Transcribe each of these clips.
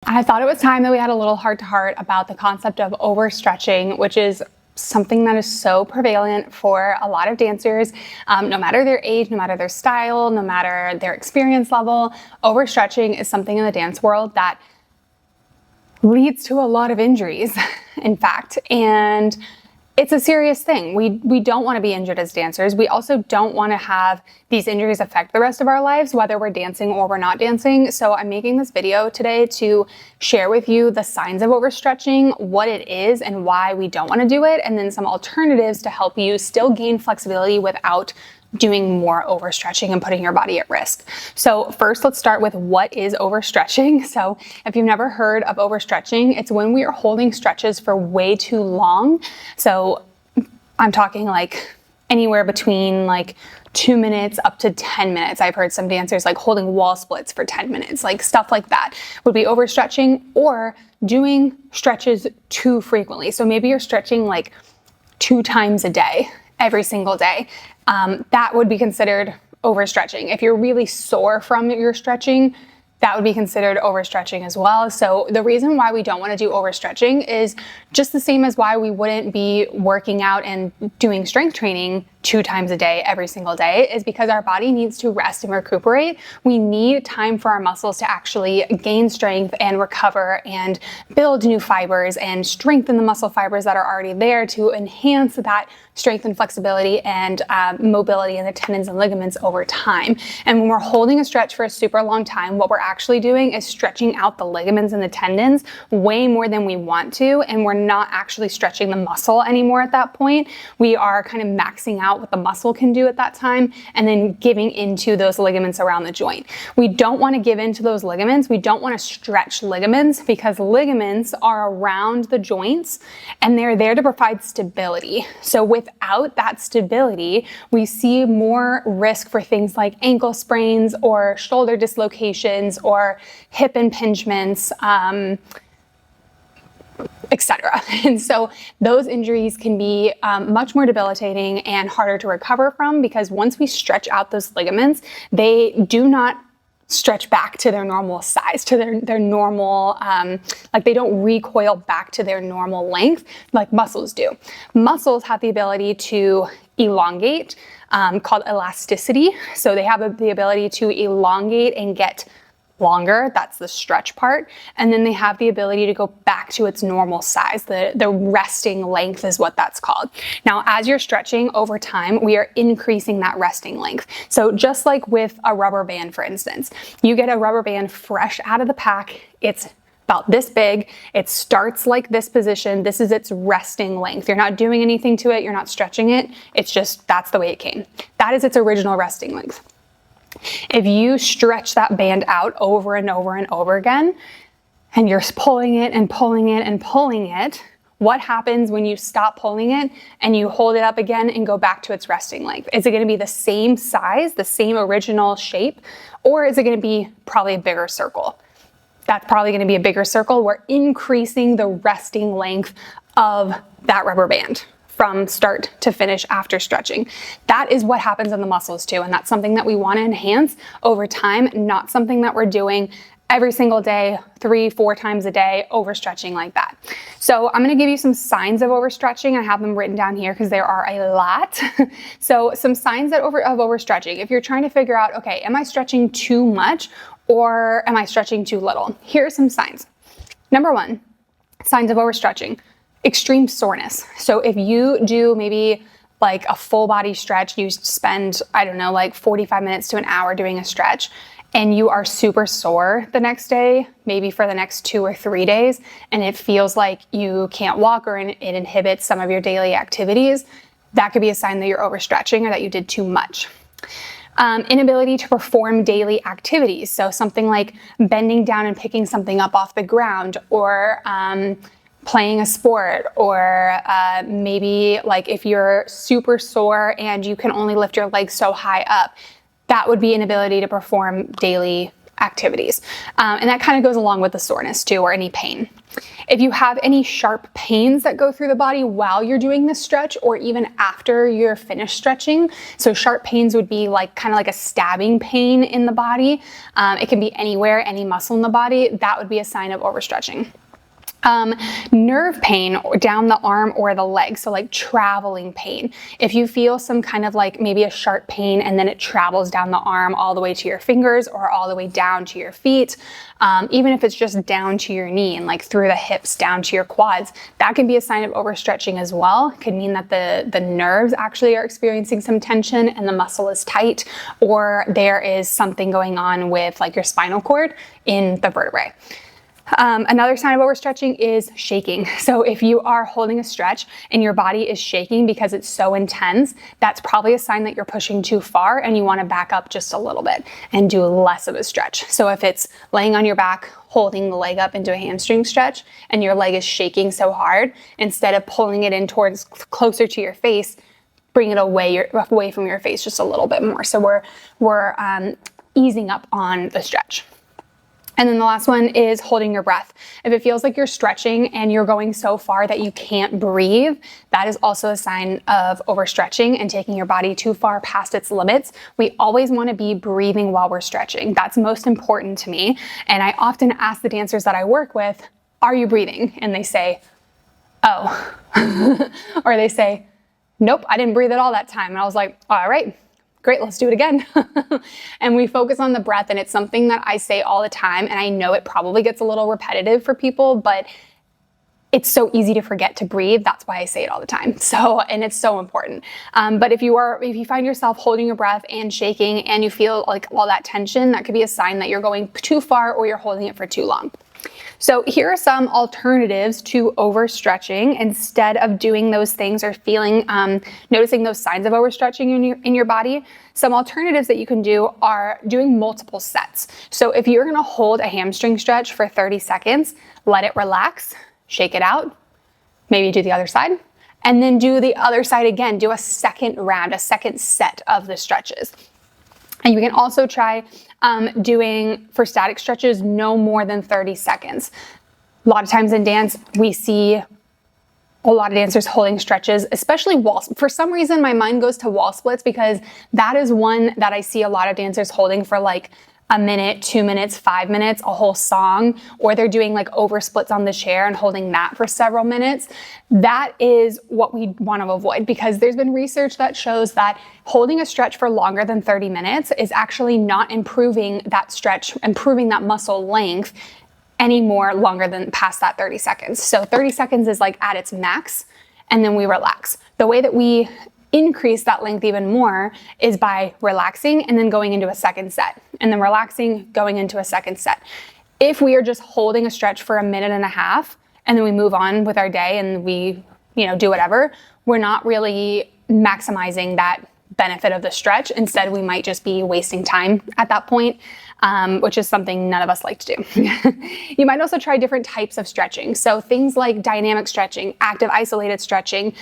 I thought it was time that we had a little heart-to-heart about the concept of overstretching, which is something that is so prevalent for a lot of dancers, no matter their age, no matter their style, no matter their experience level. Overstretching is something in the dance world that leads to a lot of injuries, in fact, and it's a serious thing. We don't want to be injured as dancers. We also don't want to have these injuries affect the rest of our lives, whether we're dancing or we're not dancing. So I'm making this video today to share with you the signs of overstretching, what it is and why we don't want to do it, and then some alternatives to help you still gain flexibility without doing more overstretching and putting your body at risk. So first, let's start with what is overstretching. So if you've never heard of overstretching, it's when we are holding stretches for way too long. So I'm talking like anywhere between like 2 minutes up to 10 minutes. I've heard some dancers like holding wall splits for 10 minutes, like stuff like that would be overstretching, or doing stretches too frequently. So maybe you're stretching like 2 times a day, every single day. That would be considered overstretching. If you're really sore from your stretching, that would be considered overstretching as well. So the reason why we don't want to do overstretching is just the same as why we wouldn't be working out and doing strength training 2 times a day, every single day, is because our body needs to rest and recuperate. We need time for our muscles to actually gain strength and recover and build new fibers and strengthen the muscle fibers that are already there to enhance that strength and flexibility and mobility in the tendons and ligaments over time. And when we're holding a stretch for a super long time, what we're actually doing is stretching out the ligaments and the tendons way more than we want to, and we're not actually stretching the muscle anymore at that point. We are kind of maxing out what the muscle can do at that time and then giving into those ligaments around the joint. We don't want to give into those ligaments. We don't want to stretch ligaments because ligaments are around the joints and they're there to provide stability. So without that stability, we see more risk for things like ankle sprains or shoulder dislocations or hip impingements, etc. And so those injuries can be much more debilitating and harder to recover from, because once we stretch out those ligaments, they do not stretch back to their normal size, to their normal, like they don't recoil back to their normal length like muscles do. Muscles have the ability to elongate, called elasticity. So they have the ability to elongate and get longer. That's the stretch part. And then they have the ability to go back to its normal size. The resting length is what that's called. Now, as you're stretching over time, we are increasing that resting length. So just like with a rubber band, for instance, you get a rubber band fresh out of the pack. It's about this big. It starts like this position. This is its resting length. You're not doing anything to it. You're not stretching it. It's just, that's the way it came. That is its original resting length. If you stretch that band out over and over and over again, and you're pulling it and pulling it and pulling it, what happens when you stop pulling it and you hold it up again and go back to its resting length? Is it going to be the same size, the same original shape, or is it going to be probably a bigger circle? That's probably going to be a bigger circle. We're increasing the resting length of that rubber band from start to finish after stretching. That is what happens in the muscles too, and that's something that we want to enhance over time, not something that we're doing every single day, 3-4 times a day, overstretching like that. So I'm going to give you some signs of overstretching. I have them written down here because there are a lot. So some signs of overstretching. If you're trying to figure out, okay, am I stretching too much or am I stretching too little? Here are some signs. Number 1, signs of overstretching. Extreme soreness. So if you do maybe like a full body stretch, you spend, I don't know, like 45 minutes to an hour doing a stretch, and you are super sore the next day, maybe for the next 2 or 3 days, and it feels like you can't walk or it inhibits some of your daily activities, that could be a sign that you're overstretching or that you did too much. Inability to perform daily activities. So something like bending down and picking something up off the ground, or playing a sport, or maybe like if you're super sore and you can only lift your legs so high up, that would be inability to perform daily activities. And that kind of goes along with the soreness too, or any pain. If you have any sharp pains that go through the body while you're doing this stretch, or even after you're finished stretching, so sharp pains would be like kind of like a stabbing pain in the body. It can be anywhere, any muscle in the body. That would be a sign of overstretching. Nerve pain down the arm or the leg, so like traveling pain. If you feel some kind of like maybe a sharp pain and then it travels down the arm all the way to your fingers or all the way down to your feet, even if it's just down to your knee and like through the hips down to your quads, that can be a sign of overstretching as well. It could mean that the nerves actually are experiencing some tension and the muscle is tight, or there is something going on with like your spinal cord in the vertebrae. Another sign of overstretching is shaking. So if you are holding a stretch and your body is shaking because it's so intense, that's probably a sign that you're pushing too far and you want to back up just a little bit and do less of a stretch. So if it's laying on your back, holding the leg up into a hamstring stretch and your leg is shaking so hard, instead of pulling it in towards closer to your face, bring it away from your face just a little bit more. So we're easing up on the stretch. And then the last one is holding your breath. If it feels like you're stretching and you're going so far that you can't breathe, that is also a sign of overstretching and taking your body too far past its limits. We always want to be breathing while we're stretching. That's most important to me. And I often ask the dancers that I work with, are you breathing? And they say, oh, or they say, nope, I didn't breathe at all that time. And I was like, all right. Great, let's do it again. And we focus on the breath, and it's something that I say all the time, and I know it probably gets a little repetitive for people, but it's so easy to forget to breathe. That's why I say it all the time. And it's so important. But if you find yourself holding your breath and shaking and you feel like all that tension, that could be a sign that you're going too far or you're holding it for too long. So here are some alternatives to overstretching instead of doing those things or feeling, noticing those signs of overstretching in your body. Some alternatives that you can do are doing multiple sets. So if you're gonna hold a hamstring stretch for 30 seconds, let it relax, shake it out, maybe do the other side, and then do the other side again. Do a second round, a second set of the stretches. And you can also try doing, for static stretches, no more than 30 seconds. A lot of times in dance, we see a lot of dancers holding stretches, especially wall. For some reason, my mind goes to wall splits because that is one that I see a lot of dancers holding for like a minute, 2 minutes, 5 minutes, a whole song, or they're doing like over splits on the chair and holding that for several minutes. That is what we want to avoid, because there's been research that shows that holding a stretch for longer than 30 minutes is actually not improving that stretch, improving that muscle length any more longer than past that 30 seconds. So 30 seconds is like at its max, and then we relax. The way that we increase that length even more is by relaxing and then going into a second set, and then relaxing, going into a second set. If we are just holding a stretch for a minute and a half and then we move on with our day and we, do whatever, we're not really maximizing that benefit of the stretch. Instead, we might just be wasting time at that point, which is something none of us like to do. You might also try different types of stretching. So things like dynamic stretching, active isolated stretching,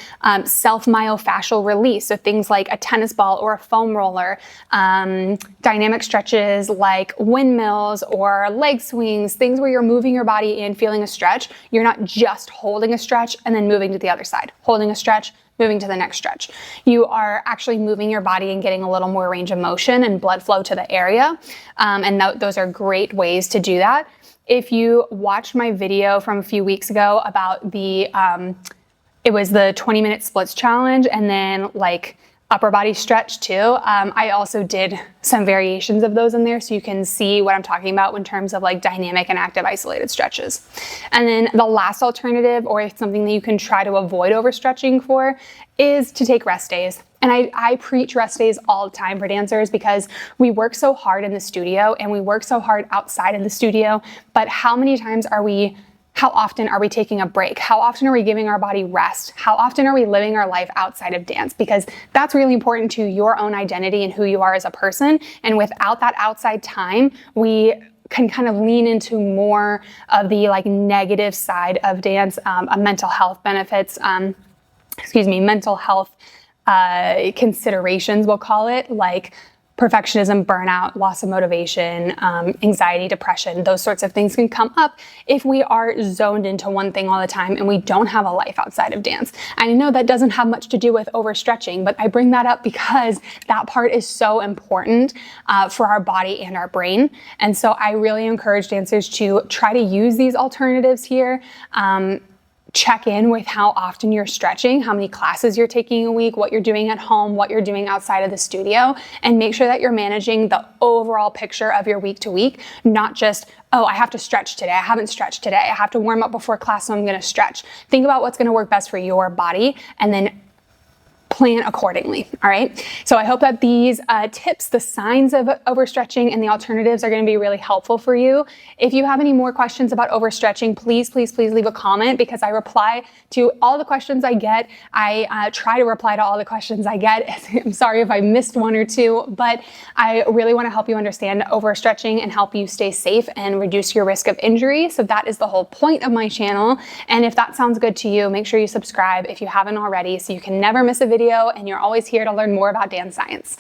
self-myofascial release. So things like a tennis ball or a foam roller, dynamic stretches like windmills or leg swings, things where you're moving your body and feeling a stretch. You're not just holding a stretch and then moving to the other side, holding a stretch, moving to the next stretch. You are actually moving your body and getting a little more range of motion and blood flow to the area. And those are great ways to do that. If you watched my video from a few weeks ago about it was the 20-minute splits challenge and then like upper body stretch too. I also did some variations of those in there so you can see what I'm talking about in terms of like dynamic and active isolated stretches. And then the last alternative, or something that you can try to avoid overstretching for, is to take rest days. And I preach rest days all the time for dancers because we work so hard in the studio and we work so hard outside of the studio, but how often are we taking a break? How often are we giving our body rest? How often are we living our life outside of dance? Because that's really important to your own identity and who you are as a person. And without that outside time, we can kind of lean into more of the like negative side of dance, mental health benefits, mental health considerations, we'll call it, like perfectionism, burnout, loss of motivation, anxiety, depression, those sorts of things can come up if we are zoned into one thing all the time and we don't have a life outside of dance. And I know that doesn't have much to do with overstretching, but I bring that up because that part is so important for our body and our brain. And so I really encourage dancers to try to use these alternatives here. Check in with how often you're stretching, how many classes you're taking a week, what you're doing at home, what you're doing outside of the studio, and make sure that you're managing the overall picture of your week to week, not just, oh, I have to stretch today. I haven't stretched today. I have to warm up before class, so I'm going to stretch. Think about what's going to work best for your body and then plan accordingly. All right. So I hope that these tips, the signs of overstretching and the alternatives are going to be really helpful for you. If you have any more questions about overstretching, please leave a comment, because I reply to all the questions I get. I try to reply to all the questions I get. I'm sorry if I missed one or two, but I really want to help you understand overstretching and help you stay safe and reduce your risk of injury. So that is the whole point of my channel. And if that sounds good to you, make sure you subscribe if you haven't already, so you can never miss a video and you're always here to learn more about dance science.